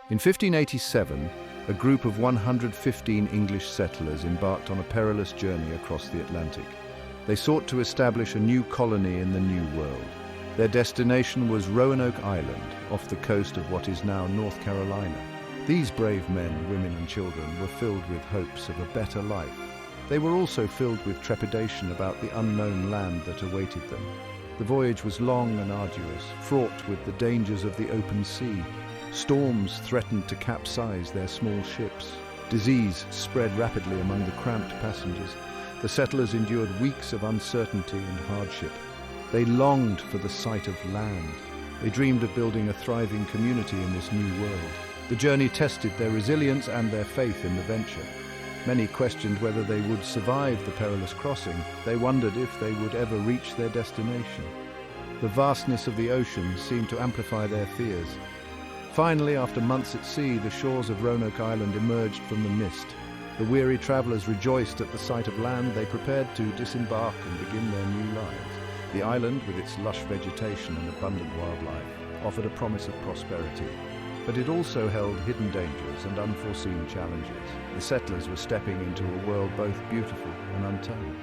In 1587, a group of 115 English settlers embarked on a perilous journey across the Atlantic. They sought to establish a new colony in the New World. Their destination was Roanoke Island, off the coast of what is now North Carolina. These brave men, women and children were filled with hopes of a better life. They were also filled with trepidation about the unknown land that awaited them. The voyage was long and arduous, fraught with the dangers of the open sea. Storms threatened to capsize their small ships. Disease spread rapidly among the cramped passengers. The settlers endured weeks of uncertainty and hardship. They longed for the sight of land. They dreamed of building a thriving community in this new world. The journey tested their resilience and their faith in the venture. Many questioned whether they would survive the perilous crossing. They wondered if they would ever reach their destination. The vastness of the ocean seemed to amplify their fears. Finally, after months at sea, the shores of Roanoke Island emerged from the mist. The weary travelers rejoiced at the sight of land. They prepared to disembark and begin their new lives. The island, with its lush vegetation and abundant wildlife, offered a promise of prosperity. But it also held hidden dangers and unforeseen challenges. The settlers were stepping into a world both beautiful and untamed.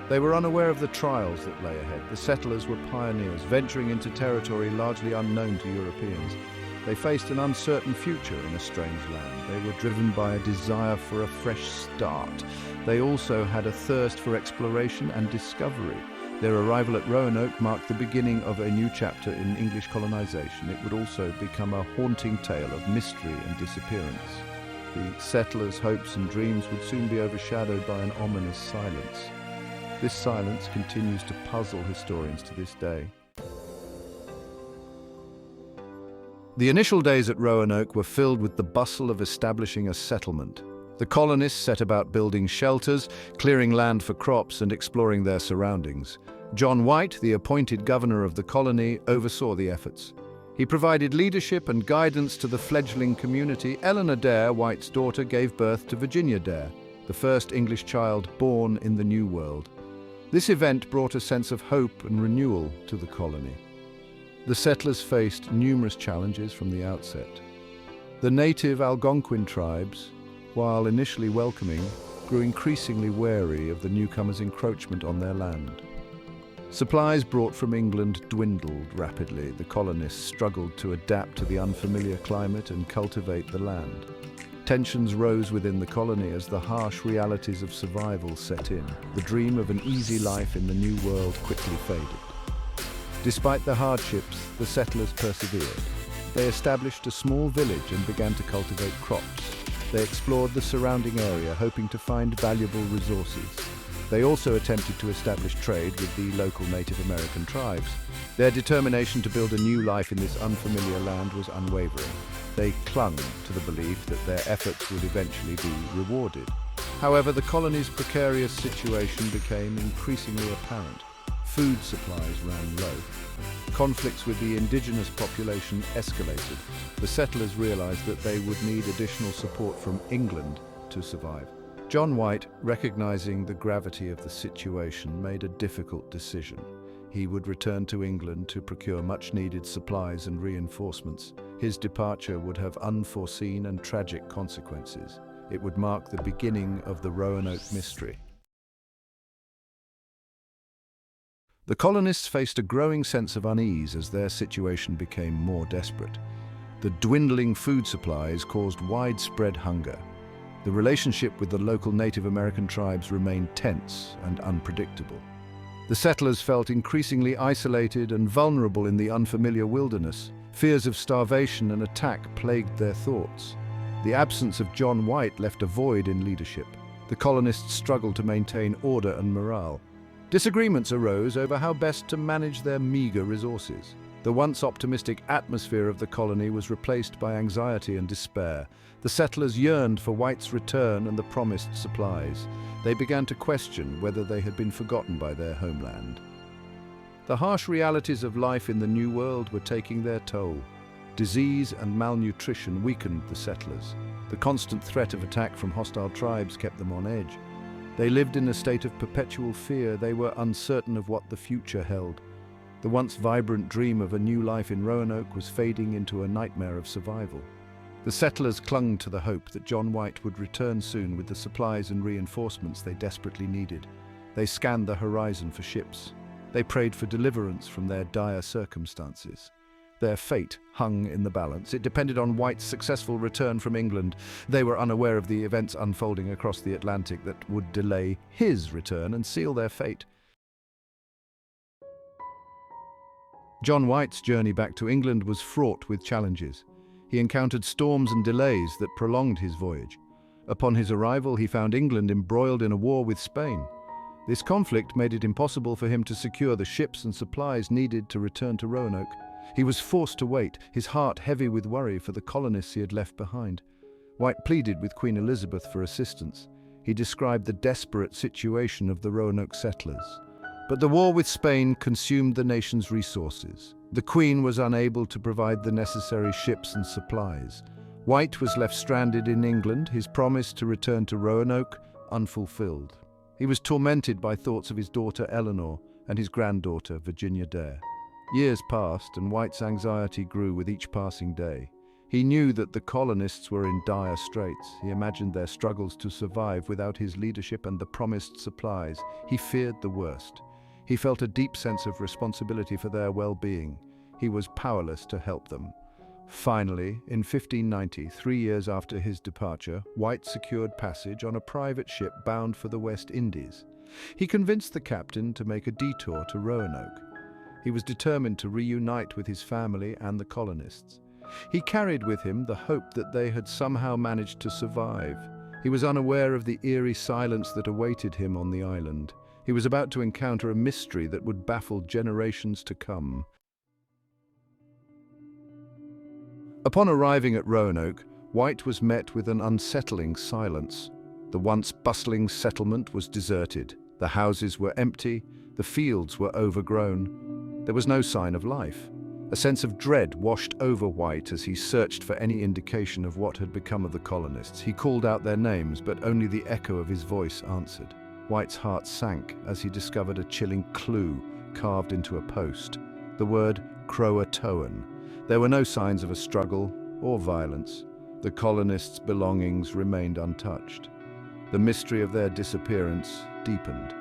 They were unaware of the trials that lay ahead. The settlers were pioneers, venturing into territory largely unknown to Europeans. They faced an uncertain future in a strange land. They were driven by a desire for a fresh start. They also had a thirst for exploration and discovery. Their arrival at Roanoke marked the beginning of a new chapter in English colonization. It would also become a haunting tale of mystery and disappearance. The settlers' hopes and dreams would soon be overshadowed by an ominous silence. This silence continues to puzzle historians to this day. The initial days at Roanoke were filled with the bustle of establishing a settlement. The colonists set about building shelters, clearing land for crops, and exploring their surroundings. John White, the appointed governor of the colony, oversaw the efforts. He provided leadership and guidance to the fledgling community. Eleanor Dare, White's daughter, gave birth to Virginia Dare, the first English child born in the New World. This event brought a sense of hope and renewal to the colony. The settlers faced numerous challenges from the outset. The native Algonquin tribes, while initially welcoming, grew increasingly wary of the newcomers' encroachment on their land. Supplies brought from England dwindled rapidly. The colonists struggled to adapt to the unfamiliar climate and cultivate the land. Tensions rose within the colony as the harsh realities of survival set in. The dream of an easy life in the New World quickly faded. Despite the hardships, the settlers persevered. They established a small village and began to cultivate crops. They explored the surrounding area, hoping to find valuable resources. They also attempted to establish trade with the local Native American tribes. Their determination to build a new life in this unfamiliar land was unwavering. They clung to the belief that their efforts would eventually be rewarded. However, the colony's precarious situation became increasingly apparent. Food supplies ran low. Conflicts with the indigenous population escalated. The settlers realized that they would need additional support from England to survive. John White, recognizing the gravity of the situation, made a difficult decision. He would return to England to procure much-needed supplies and reinforcements. His departure would have unforeseen and tragic consequences. It would mark the beginning of the Roanoke mystery. The colonists faced a growing sense of unease as their situation became more desperate. The dwindling food supplies caused widespread hunger. The relationship with the local Native American tribes remained tense and unpredictable. The settlers felt increasingly isolated and vulnerable in the unfamiliar wilderness. Fears of starvation and attack plagued their thoughts. The absence of John White left a void in leadership. The colonists struggled to maintain order and morale. Disagreements arose over how best to manage their meager resources. The once optimistic atmosphere of the colony was replaced by anxiety and despair. The settlers yearned for White's return and the promised supplies. They began to question whether they had been forgotten by their homeland. The harsh realities of life in the New World were taking their toll. Disease and malnutrition weakened the settlers. The constant threat of attack from hostile tribes kept them on edge. They lived in a state of perpetual fear. They were uncertain of what the future held. The once vibrant dream of a new life in Roanoke was fading into a nightmare of survival. The settlers clung to the hope that John White would return soon with the supplies and reinforcements they desperately needed. They scanned the horizon for ships. They prayed for deliverance from their dire circumstances. Their fate hung in the balance. It depended on White's successful return from England. They were unaware of the events unfolding across the Atlantic that would delay his return and seal their fate. John White's journey back to England was fraught with challenges. He encountered storms and delays that prolonged his voyage. Upon his arrival, he found England embroiled in a war with Spain. This conflict made it impossible for him to secure the ships and supplies needed to return to Roanoke. He was forced to wait, his heart heavy with worry for the colonists he had left behind. White pleaded with Queen Elizabeth for assistance. He described the desperate situation of the Roanoke settlers. But the war with Spain consumed the nation's resources. The Queen was unable to provide the necessary ships and supplies. White was left stranded in England, his promise to return to Roanoke unfulfilled. He was tormented by thoughts of his daughter Eleanor and his granddaughter Virginia Dare. Years passed, and White's anxiety grew with each passing day. He knew that the colonists were in dire straits. He imagined their struggles to survive without his leadership and the promised supplies. He feared the worst. He felt a deep sense of responsibility for their well-being. He was powerless to help them. Finally, in 1590, 3 years after his departure, White secured passage on a private ship bound for the West Indies. He convinced the captain to make a detour to Roanoke. He was determined to reunite with his family and the colonists. He carried with him the hope that they had somehow managed to survive. He was unaware of the eerie silence that awaited him on the island. He was about to encounter a mystery that would baffle generations to come. Upon arriving at Roanoke, White was met with an unsettling silence. The once bustling settlement was deserted. The houses were empty, the fields were overgrown. There was no sign of life. A sense of dread washed over White as he searched for any indication of what had become of the colonists. He called out their names, but only the echo of his voice answered. White's heart sank as he discovered a chilling clue carved into a post. The word CROATOAN. There were no signs of a struggle or violence. The colonists' belongings remained untouched. The mystery of their disappearance deepened.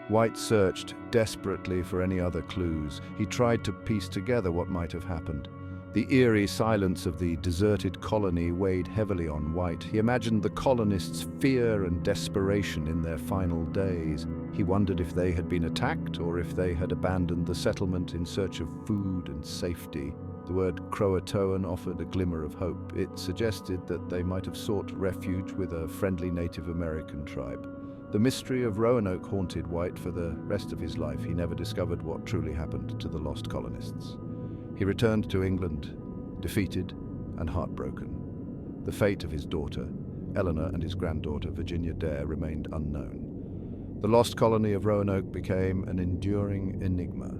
White searched desperately for any other clues. He tried to piece together what might have happened. The eerie silence of the deserted colony weighed heavily on White. He imagined the colonists' fear and desperation in their final days. He wondered if they had been attacked or if they had abandoned the settlement in search of food and safety. The word CROATOAN offered a glimmer of hope. It suggested that they might have sought refuge with a friendly Native American tribe. The mystery of Roanoke haunted White for the rest of his life. He never discovered what truly happened to the lost colonists. He returned to England, defeated and heartbroken. The fate of his daughter, Eleanor, and his granddaughter, Virginia Dare, remained unknown. The lost colony of Roanoke became an enduring enigma.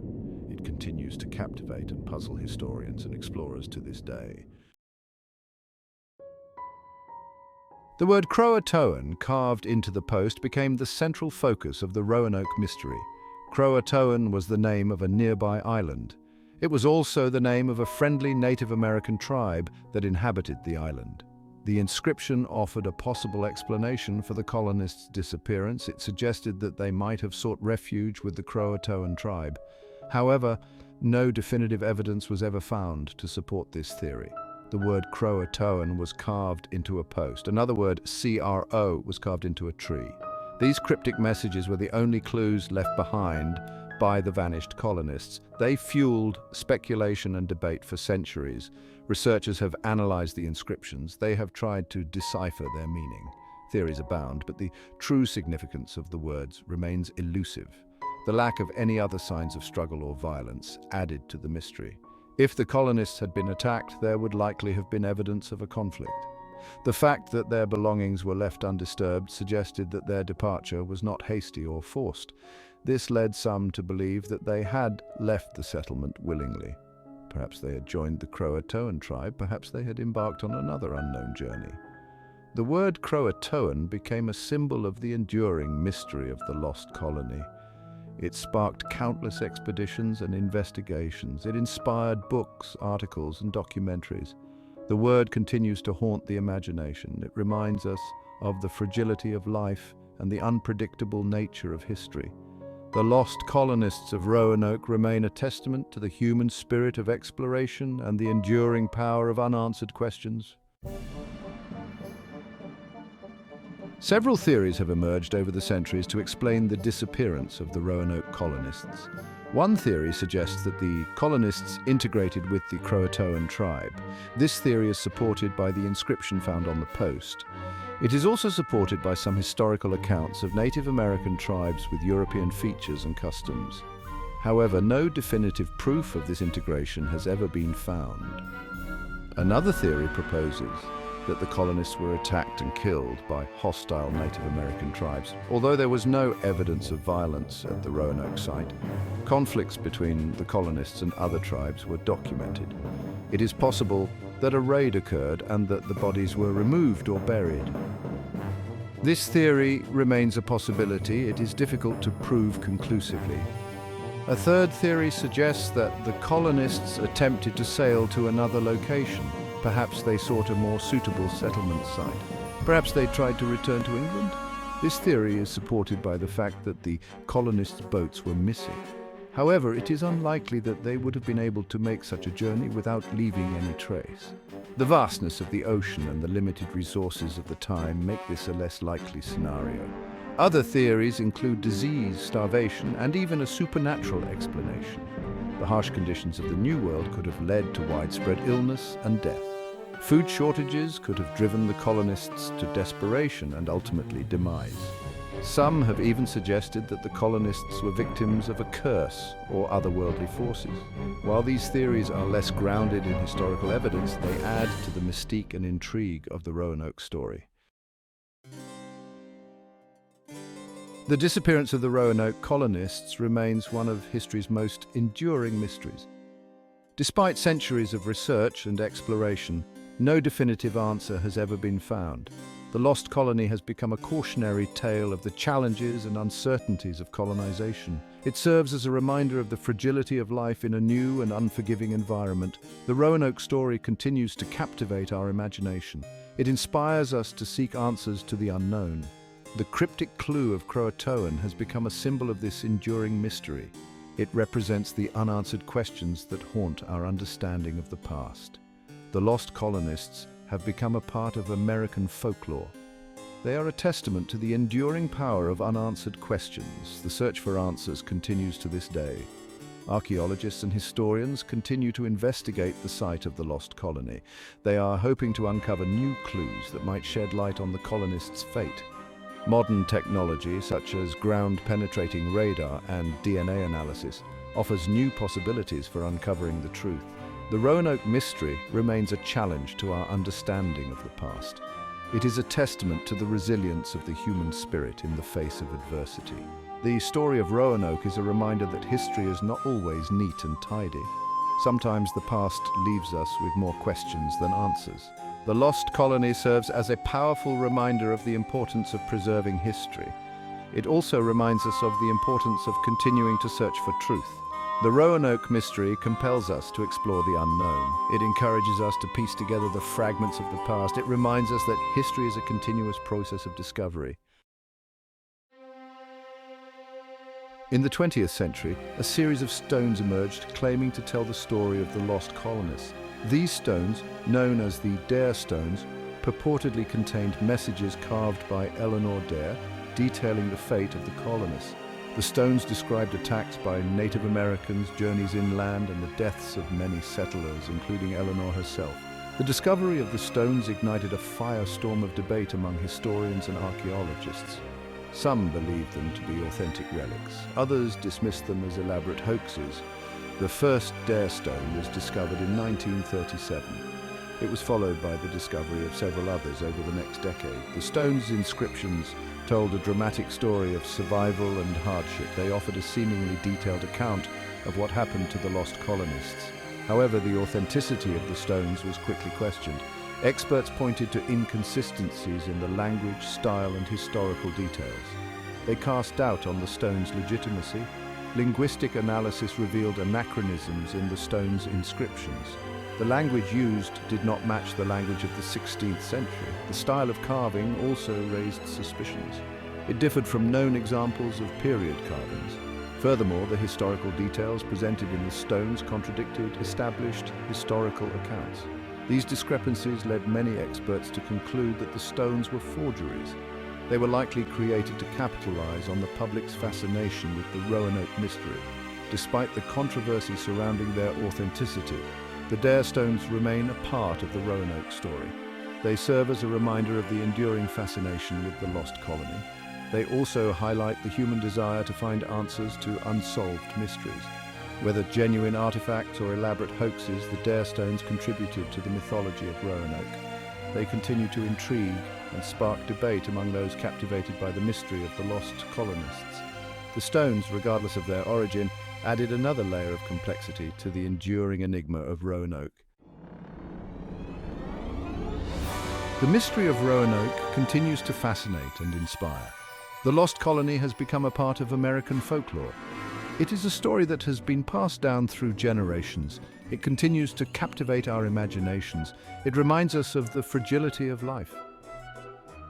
It continues to captivate and puzzle historians and explorers to this day. The word CROATOAN carved into the post became the central focus of the Roanoke mystery. CROATOAN was the name of a nearby island. It was also the name of a friendly Native American tribe that inhabited the island. The inscription offered a possible explanation for the colonists' disappearance. It suggested that they might have sought refuge with the CROATOAN tribe. However, no definitive evidence was ever found to support this theory. The word CROATOAN was carved into a post. Another word, CRO, was carved into a tree. These cryptic messages were the only clues left behind by the vanished colonists. They fueled speculation and debate for centuries. Researchers have analyzed the inscriptions. They have tried to decipher their meaning. Theories abound, but the true significance of the words remains elusive. The lack of any other signs of struggle or violence added to the mystery. If the colonists had been attacked, there would likely have been evidence of a conflict. The fact that their belongings were left undisturbed suggested that their departure was not hasty or forced. This led some to believe that they had left the settlement willingly. Perhaps they had joined the CROATOAN tribe, perhaps they had embarked on another unknown journey. The word CROATOAN became a symbol of the enduring mystery of the lost colony. It sparked countless expeditions and investigations. It inspired books, articles, and documentaries. The word continues to haunt the imagination. It reminds us of the fragility of life and the unpredictable nature of history. The lost colonists of Roanoke remain a testament to the human spirit of exploration and the enduring power of unanswered questions. Several theories have emerged over the centuries to explain the disappearance of the Roanoke colonists. One theory suggests that the colonists integrated with the CROATOAN tribe. This theory is supported by the inscription found on the post. It is also supported by some historical accounts of Native American tribes with European features and customs. However, no definitive proof of this integration has ever been found. Another theory proposes that the colonists were attacked and killed by hostile Native American tribes. Although there was no evidence of violence at the Roanoke site, conflicts between the colonists and other tribes were documented. It is possible that a raid occurred and that the bodies were removed or buried. This theory remains a possibility. It is difficult to prove conclusively. A third theory suggests that the colonists attempted to sail to another location. Perhaps they sought a more suitable settlement site. Perhaps they tried to return to England. This theory is supported by the fact that the colonists' boats were missing. However, it is unlikely that they would have been able to make such a journey without leaving any trace. The vastness of the ocean and the limited resources of the time make this a less likely scenario. Other theories include disease, starvation, and even a supernatural explanation. The harsh conditions of the New World could have led to widespread illness and death. Food shortages could have driven the colonists to desperation and ultimately demise. Some have even suggested that the colonists were victims of a curse or otherworldly forces. While these theories are less grounded in historical evidence, they add to the mystique and intrigue of the Roanoke story. The disappearance of the Roanoke colonists remains one of history's most enduring mysteries. Despite centuries of research and exploration, no definitive answer has ever been found. The lost colony has become a cautionary tale of the challenges and uncertainties of colonization. It serves as a reminder of the fragility of life in a new and unforgiving environment. The Roanoke story continues to captivate our imagination. It inspires us to seek answers to the unknown. The cryptic clue of CROATOAN has become a symbol of this enduring mystery. It represents the unanswered questions that haunt our understanding of the past. The lost colonists have become a part of American folklore. They are a testament to the enduring power of unanswered questions. The search for answers continues to this day. Archaeologists and historians continue to investigate the site of the lost colony. They are hoping to uncover new clues that might shed light on the colonists' fate. Modern technology, such as ground-penetrating radar and DNA analysis, offers new possibilities for uncovering the truth. The Roanoke mystery remains a challenge to our understanding of the past. It is a testament to the resilience of the human spirit in the face of adversity. The story of Roanoke is a reminder that history is not always neat and tidy. Sometimes the past leaves us with more questions than answers. The lost colony serves as a powerful reminder of the importance of preserving history. It also reminds us of the importance of continuing to search for truth. The Roanoke mystery compels us to explore the unknown. It encourages us to piece together the fragments of the past. It reminds us that history is a continuous process of discovery. In the 20th century, a series of stones emerged claiming to tell the story of the lost colonists. These stones, known as the Dare stones, purportedly contained messages carved by Eleanor Dare, detailing the fate of the colonists. The stones described attacks by Native Americans, journeys inland, and the deaths of many settlers, including Eleanor herself. The discovery of the stones ignited a firestorm of debate among historians and archaeologists. Some believed them to be authentic relics. Others dismissed them as elaborate hoaxes. The first Dare stone was discovered in 1937. It was followed by the discovery of several others over the next decade. The stone's inscriptions told a dramatic story of survival and hardship. They offered a seemingly detailed account of what happened to the lost colonists. However, the authenticity of the stones was quickly questioned. Experts pointed to inconsistencies in the language, style, and historical details. They cast doubt on the stones' legitimacy. linguistic analysis revealed anachronisms in the stone's inscriptions. The language used did not match the language of the 16th century. The style of carving also raised suspicions. It differed from known examples of period carvings. Furthermore, the historical details presented in the stones contradicted established historical accounts. These discrepancies led many experts to conclude that the stones were forgeries. They were likely created to capitalize on the public's fascination with the Roanoke mystery. Despite the controversy surrounding their authenticity, the Dare stones remain a part of the Roanoke story. They serve as a reminder of the enduring fascination with the Lost Colony. They also highlight the human desire to find answers to unsolved mysteries. Whether genuine artifacts or elaborate hoaxes, the Dare stones contributed to the mythology of Roanoke. They continue to intrigue and spark debate among those captivated by the mystery of the lost colonists. The stones, regardless of their origin, added another layer of complexity to the enduring enigma of Roanoke. The mystery of Roanoke continues to fascinate and inspire. The Lost Colony has become a part of American folklore. It is a story that has been passed down through generations. It continues to captivate our imaginations. It reminds us of the fragility of life.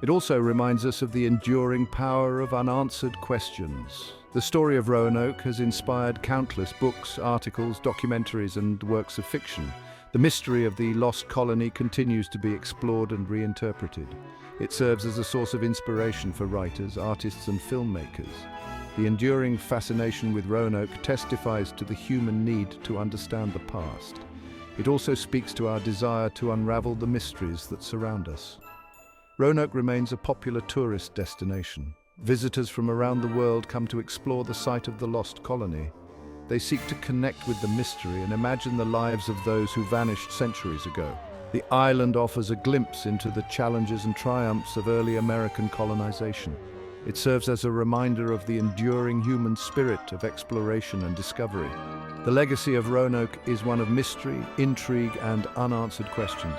It also reminds us of the enduring power of unanswered questions. The story of Roanoke has inspired countless books, articles, documentaries, and works of fiction. The mystery of the Lost Colony continues to be explored and reinterpreted. It serves as a source of inspiration for writers, artists, and filmmakers. The enduring fascination with Roanoke testifies to the human need to understand the past. It also speaks to our desire to unravel the mysteries that surround us. Roanoke remains a popular tourist destination. Visitors from around the world come to explore the site of the Lost Colony. They seek to connect with the mystery and imagine the lives of those who vanished centuries ago. The island offers a glimpse into the challenges and triumphs of early American colonization. It serves as a reminder of the enduring human spirit of exploration and discovery. The legacy of Roanoke is one of mystery, intrigue, and unanswered questions.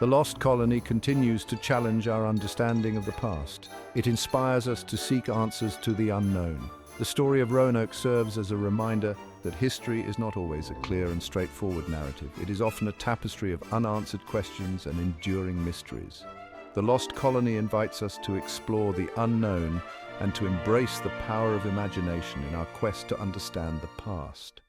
The Lost Colony continues to challenge our understanding of the past. It inspires us to seek answers to the unknown. The story of Roanoke serves as a reminder that history is not always a clear and straightforward narrative. It is often a tapestry of unanswered questions and enduring mysteries. The Lost Colony invites us to explore the unknown and to embrace the power of imagination in our quest to understand the past.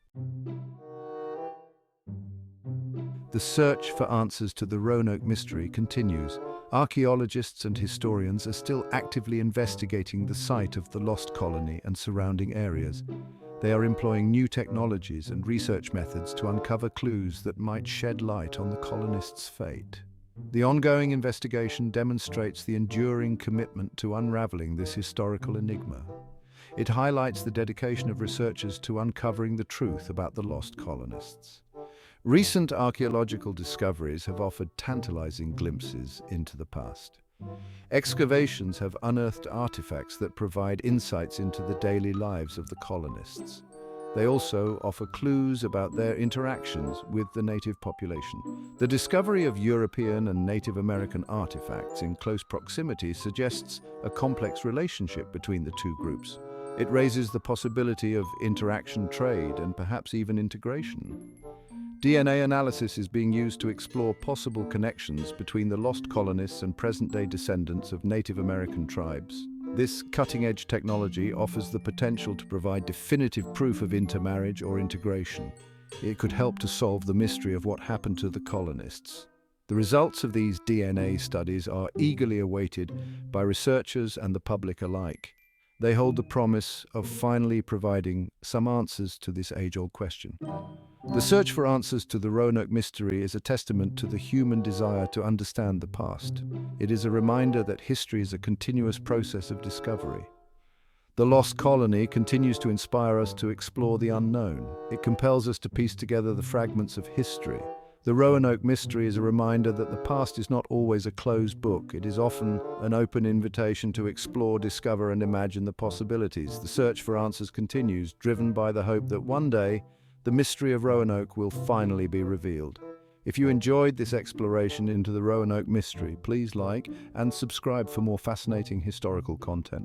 The search for answers to the Roanoke mystery continues. Archaeologists and historians are still actively investigating the site of the Lost Colony and surrounding areas. They are employing new technologies and research methods to uncover clues that might shed light on the colonists' fate. The ongoing investigation demonstrates the enduring commitment to unraveling this historical enigma. It highlights the dedication of researchers to uncovering the truth about the lost colonists. Recent archaeological discoveries have offered tantalizing glimpses into the past. Excavations have unearthed artifacts that provide insights into the daily lives of the colonists. They also offer clues about their interactions with the native population. The discovery of European and Native American artifacts in close proximity suggests a complex relationship between the two groups. It raises the possibility of interaction, trade, and perhaps even integration. DNA analysis is being used to explore possible connections between the lost colonists and present-day descendants of Native American tribes. This cutting-edge technology offers the potential to provide definitive proof of intermarriage or integration. It could help to solve the mystery of what happened to the colonists. The results of these DNA studies are eagerly awaited by researchers and the public alike. They hold the promise of finally providing some answers to this age-old question. The search for answers to the Roanoke mystery is a testament to the human desire to understand the past. It is a reminder that history is a continuous process of discovery. The Lost Colony continues to inspire us to explore the unknown. It compels us to piece together the fragments of history. The Roanoke mystery is a reminder that the past is not always a closed book. It is often an open invitation to explore, discover, and imagine the possibilities. The search for answers continues, driven by the hope that one day, the mystery of Roanoke will finally be revealed. If you enjoyed this exploration into the Roanoke mystery, please like and subscribe for more fascinating historical content.